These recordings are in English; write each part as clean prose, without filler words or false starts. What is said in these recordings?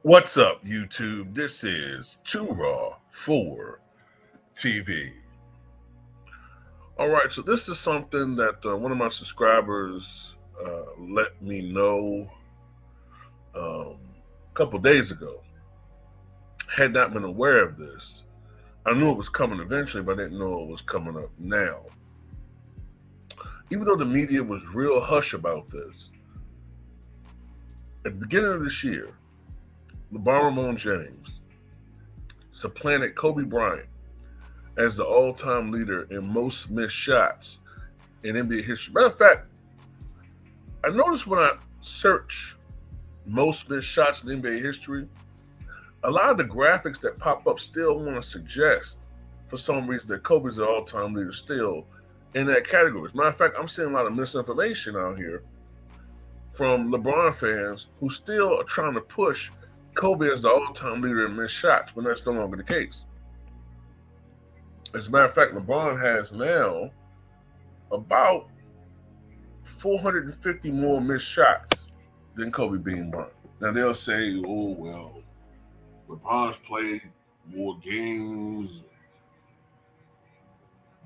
What's up, YouTube? This is Too Raw for TV. All right, so this is something that one of my subscribers let me know a couple days ago. Had not been aware of this. I knew it was coming eventually, but I didn't know it was coming up now. Even though the media was real hush about this, at the beginning of this year, LeBron James supplanted Kobe Bryant as the all-time leader in most missed shots in NBA history. Matter of fact, I noticed when I search most missed shots in NBA history, a lot of the graphics that pop up still want to suggest, for some reason, that Kobe's the all-time leader still in that category. As a matter of fact, I'm seeing a lot of misinformation out here from LeBron fans who still are trying to push Kobe as the all-time leader in missed shots when that's no longer the case. As a matter of fact, LeBron has now about 450 more missed shots than Kobe being Bryant. Now they'll say, oh, well, LeBron's played more games,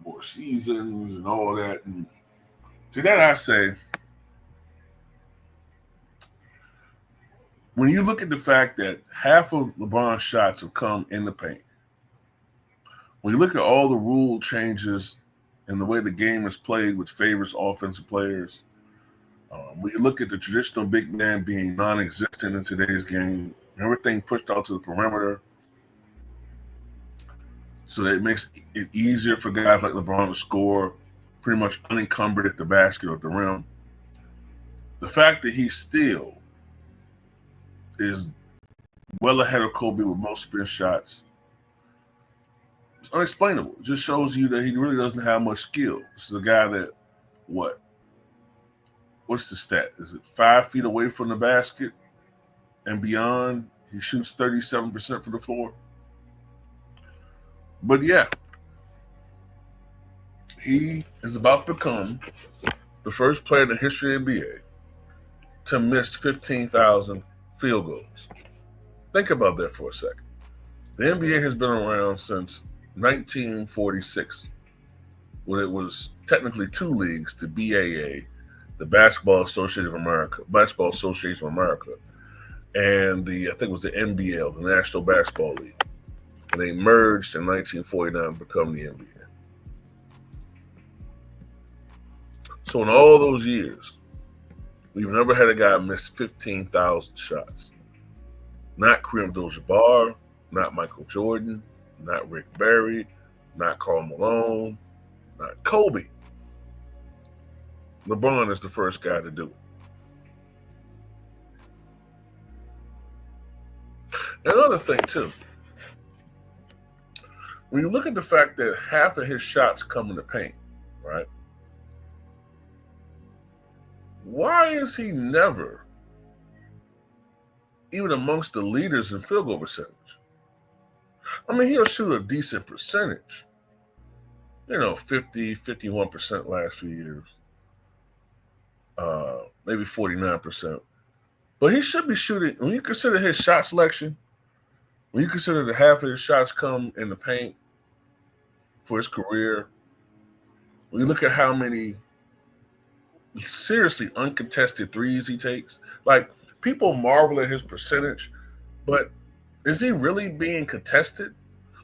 more seasons, and all that. And to that I say, when you look at the fact that half of LeBron's shots have come in the paint, when you look at all the rule changes and the way the game is played, which favors offensive players, when you look at the traditional big man being non-existent in today's game, everything pushed out to the perimeter, so that it makes it easier for guys like LeBron to score pretty much unencumbered at the basket or at the rim. The fact that he still is well ahead of Kobe with most spin shots, it's unexplainable. It just shows you that he really doesn't have much skill. This is a guy that, what's the stat? Is it 5 feet away from the basket and beyond? He shoots 37% from the floor. But yeah, he is about to become the first player in the history of the NBA to miss 15,000 field goals. Think about that for a second. The NBA has been around since 1946, when it was technically two leagues, the BAA, the Basketball Association of America, and I think it was the NBL, the National Basketball League. And they merged in 1949 to become the NBA. So in all those years, we've never had a guy miss 15,000 shots. Not Kareem Abdul-Jabbar, not Michael Jordan, not Rick Barry, not Karl Malone, not Kobe. LeBron is the first guy to do it. Another thing, too, when you look at the fact that half of his shots come in the paint, right? Why is he never even amongst the leaders in field goal percentage? I mean, he'll shoot a decent percentage, 50, 51% last few years, maybe 49%. But he should be shooting, when you consider his shot selection, when you consider that half of his shots come in the paint for his career, when you look at how many seriously uncontested threes he takes, like, people marvel at his percentage, but is he really being contested?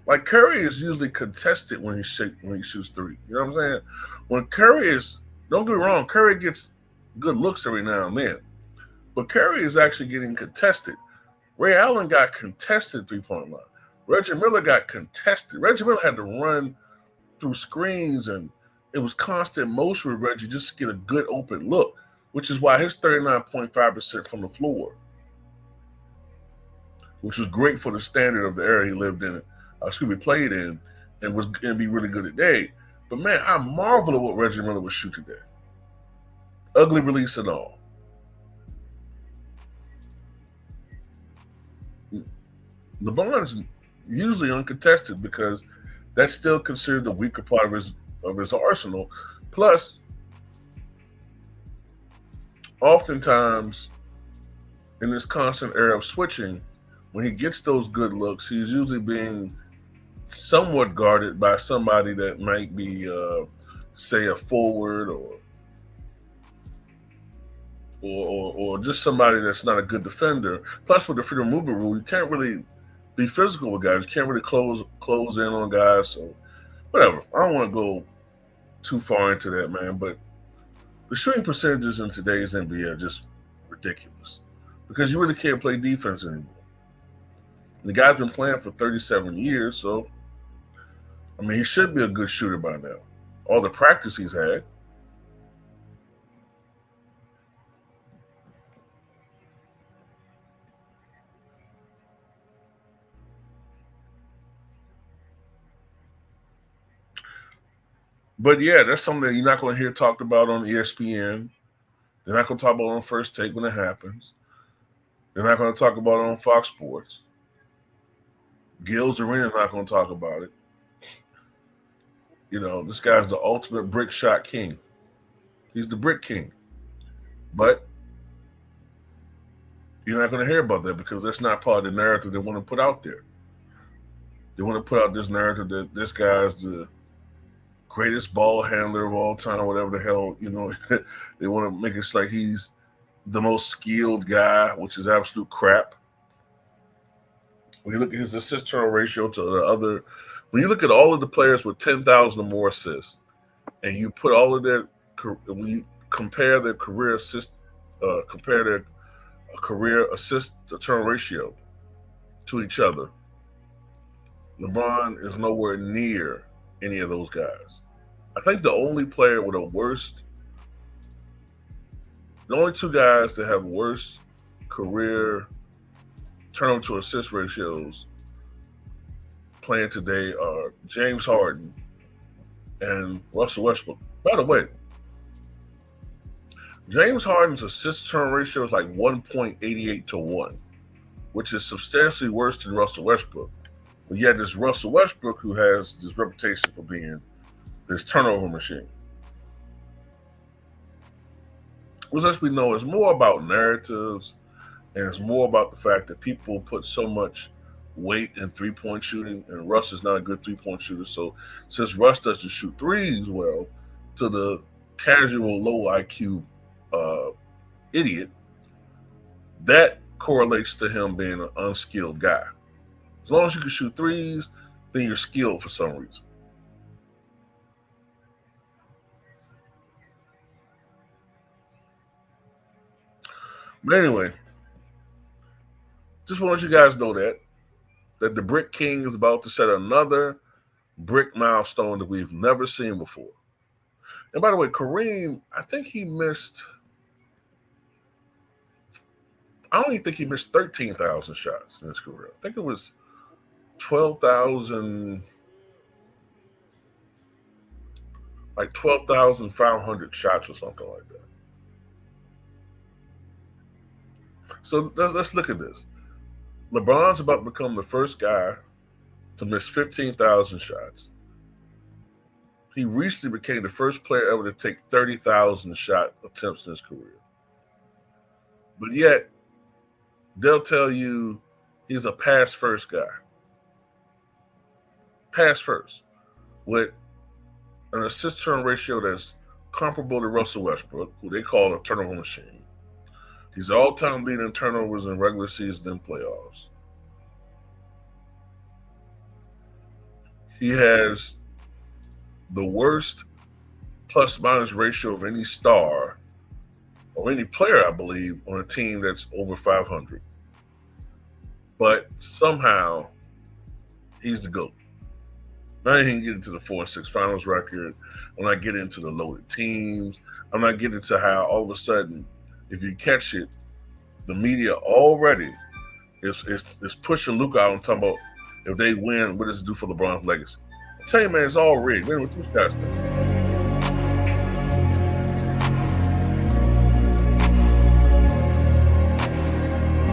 Like, Curry is usually contested when he shoots three. You know what I'm saying? When Curry is, don't get me wrong, Curry gets good looks every now and then, but Curry is actually getting contested. Ray Allen got contested three-point line. Reggie Miller got contested. Reggie Miller had to run through screens, and it was constant motion with Reggie just to get a good open look, which is why his 39.5% from the floor, which was great for the standard of the era he lived in, played in, and was going to be really good today. But man, I marvel at what Reggie Miller would shoot today. Ugly release and all. LeBron's usually uncontested because that's still considered the weaker part of his arsenal. Plus, oftentimes in this constant era of switching, when he gets those good looks, he's usually being somewhat guarded by somebody that might be, say, a forward or just somebody that's not a good defender. Plus, with the freedom movement rule, you can't really be physical with guys. You can't really close in on guys. So whatever. I don't want to go too far into that, man. But the shooting percentages in today's NBA are just ridiculous because you really can't play defense anymore. The guy's been playing for 37 years, so I mean, he should be a good shooter by now. All the practice he's had. But yeah, that's something that you're not going to hear talked about on ESPN. They're not going to talk about it on First Take when it happens. They're not going to talk about it on Fox Sports. Gil's Arena's not going to talk about it. You know, this guy's the ultimate brick shot king. He's the brick king. But you're not going to hear about that because that's not part of the narrative they want to put out there. They want to put out this narrative that this guy's the greatest ball handler of all time, whatever the hell, you know. They want to make it like he's the most skilled guy, which is absolute crap. When you look at his assist turnover ratio to the other, when you look at all of the players with 10,000 or more assists, and you put all of their, when you compare their career assist, compare their career assist to turn ratio to each other, LeBron is nowhere near any of those guys. I think the only player with the only two guys that have worse career turnover to assist ratios playing today are James Harden and Russell Westbrook. By the way, James Harden's assist turn ratio is like 1.88 to 1, which is substantially worse than Russell Westbrook. But yet there's Russell Westbrook who has this reputation for being this turnover machine. Which, as we know, is more about narratives and it's more about the fact that people put so much weight in three-point shooting, and Russ is not a good three-point shooter. So since Russ doesn't shoot threes well, to the casual low IQ idiot, that correlates to him being an unskilled guy. As long as you can shoot threes, then you're skilled for some reason. But anyway, just want to let you guys know that the Brick King is about to set another brick milestone that we've never seen before. And by the way, Kareem, I think he missed, I don't even think he missed 13,000 shots in his career. I think it was 12,000, like 12,500 shots or something like that. So let's look at this. LeBron's about to become the first guy to miss 15,000 shots. He recently became the first player ever to take 30,000 shot attempts in his career. But yet, they'll tell you he's a pass first guy. Pass first. With an assist turn ratio that's comparable to Russell Westbrook, who they call a turnover machine. He's all-time leader in turnovers in regular season and playoffs. He has the worst plus-minus ratio of any star or any player, I believe, on a team that's over 500. But somehow, he's the GOAT. Now you can get into the 4-6 finals record. I'm not getting into the loaded teams. I'm not getting into how all of a sudden, if you catch it, the media already is pushing Luka out and talking about if they win, what does it do for LeBron's legacy? I tell you, man, it's all rigged. Man, what you guys think?